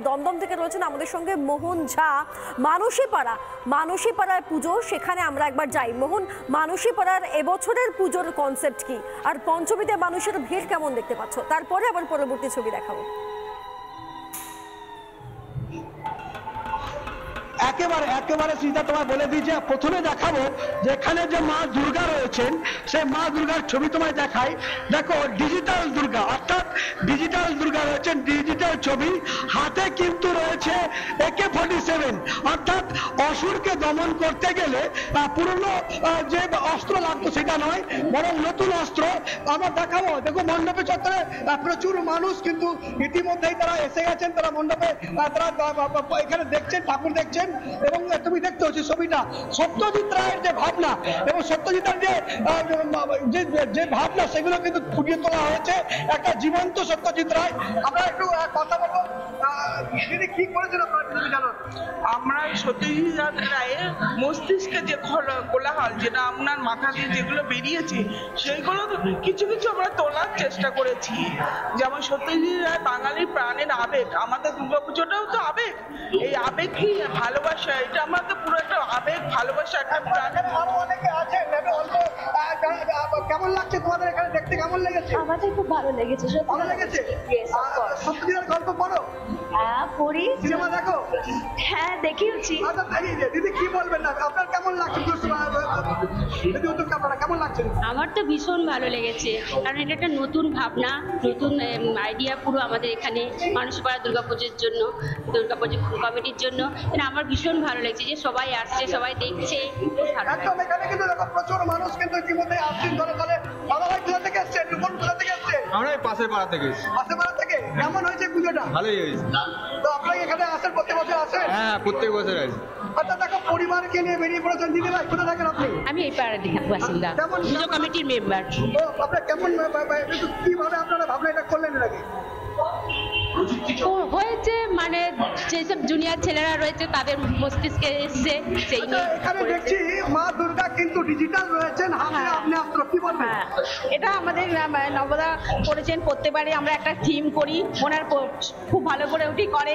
দমদম থেকে রয়েছেন আমাদের সঙ্গে মোহন ঝা। মানসীপাড়ায় পুজো, সেখানে আমরা একবার যাই। মোহন, মানসীপাড়ার এবছরের পুজোর কনসেপ্ট কি, আর পঞ্চমীতে মানুষের ভিড় কেমন দেখতে পাচ্ছ? তারপরে আবার পরবর্তী ছবি দেখাবো। একেবারে সীতা তোমায় বলে দিই যে প্রথমে দেখাবো যে এখানে যে মা দুর্গা রয়েছেন সেই মা দুর্গার ছবি তোমায় দেখাই। দেখো ডিজিটাল দুর্গা, অর্থাৎ ডিজিটাল দুর্গা রয়েছেন, ডিজিটাল ছবি। হাতে কিন্তু রয়েছে AK-47, অর্থাৎ অসুরকে দমন করতে গেলে পুরনো যে অস্ত্র লাগতো সেটা নয়, বরং নতুন অস্ত্র আমরা দেখাবো। দেখো মণ্ডপে চত্বরে প্রচুর মানুষ কিন্তু ইতিমধ্যেই তারা এসে গেছেন, তারা মণ্ডপে তারা এখানে দেখছেন, ঠাকুর দেখছেন। এবং তুমি দেখতে হচ্ছে ছবিটা সত্যজিৎ রায়ের যে ভাবনা এবং সত্যজিৎ রায়ের যে ভাবনা সেগুলো কিন্তু ফুটিয়ে তোলা হয়েছে, একটা জীবন্ত সত্যজিৎ রায়। আমরা একটু কথা বলবো, কি করেছেন আপনারা যদি জানান। আমরা সত্যজিৎ রায়ের মস্তিষ্কে যে কোলাহল, যেটা আপনার মাথা দিয়ে যেগুলো বেরিয়েছে সেইগুলো কিছু কিছু আমরা তোলার চেষ্টা করেছি। যেমন সত্যজিৎ রায় বাঙালির প্রাণের আবেগ, আমাদের দুর্গাপুজোটাও তো আবেগ। এই আবেগ কি ভালোবাসা, এটা আমাদের পুরো একটা আবেগ, ভালোবাসা, একটা প্রাণের। অনেকে আছেন অল্প, কেমন লাগছে তোমাদের এখানে দেখতে? কেমন লেগেছে? আমাদের খুব ভালো লেগেছে। ভালো লেগেছে? সত্যজিৎ গল্প পড়ো? হ্যাঁ পড়ি। সিনেমা দেখো? হ্যাঁ দেখিয়েছি। আচ্ছা দিদি কি বলবেন না, আপনার কেমন লাগছে? কেমন লাগছে? আমার তো ভীষণ ভালো লেগেছে, কারণ এটা একটা নতুন ভাবনা, নতুন আইডিয়া পুরো আমাদের এখানে মানসীপাড়া দুর্গাপুজোর জন্য, দুর্গাপুজো কমিটির জন্য। আমার ভীষণ ভালো লাগছে যে সবাই আসছে, সবাই দেখছে। একদম এখানে কিন্তু দেখো প্রচুর মানুষ কিন্তু ইতিমধ্যে আসছেন। ধরে বাবা ভাই কোথা থেকে এসছেন? কোথা থেকে এসছেন? আমরা পাশের পাড়া থেকে। পাশের পাড়া থেকে? কেমন হয়েছে পুজোটা? ভালোই হয়েছে। তো আপনারা এখানে আসেন, প্রত্যেক বছর আসেন? হ্যাঁ প্রত্যেক বছর আসি। আচ্ছা দেখো পরিবারকে নিয়ে বেরিয়ে পড়েছেন। দিদি ভাই কোথা থাকেন আপনি? আমি এই পাড়ার বাসিন্দা, পুজো কমিটির মেম্বার। আপনার কেমন কিভাবে আপনারা ভাবনা এটা করলেন এর আগে? হয়েছে মানে যেসব জুনিয়র ছেলেরা রয়েছে তাদের মস্তিষ্কে এসছে সেই নিয়ে। এখানে দেখছি মা দুর্গা কিন্তু ডিজিটাল রয়েছেন, হাতে আপনি অস্ত্র, কি বলবেন? এটা আমাদের নবদা করেছেন। প্রত্যেকবারে আমরা একটা থিম করি, ওনার খুব ভালো করে উঠি করে,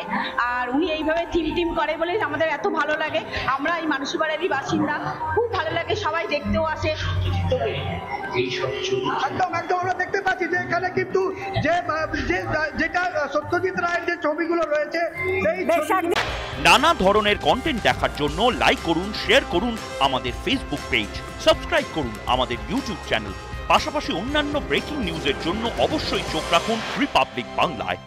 আর উনি এইভাবে থিম করে বলে আমাদের এত ভালো লাগে। আমরা এই মানসীপাড়ারই বাসিন্দা, খুব ভালো লাগে, সবাই দেখতেও আসে। একদম আমরা দেখতে পাচ্ছি যে এখানে কিন্তু যেটা সত্যজিৎ রায়ের যে ছবিগুলো রয়েছে সেই নানা ধরনের কন্টেন্ট দেখার জন্য লাইক করুন, শেয়ার করুন আমাদের ফেসবুক পেজ, সাবস্ক্রাইব করুন আমাদের ইউটিউব চ্যানেল। পাশাপাশি অন্যান্য ব্রেকিং নিউজের জন্য অবশ্যই চোখ রাখুন রিপাবলিক বাংলায়।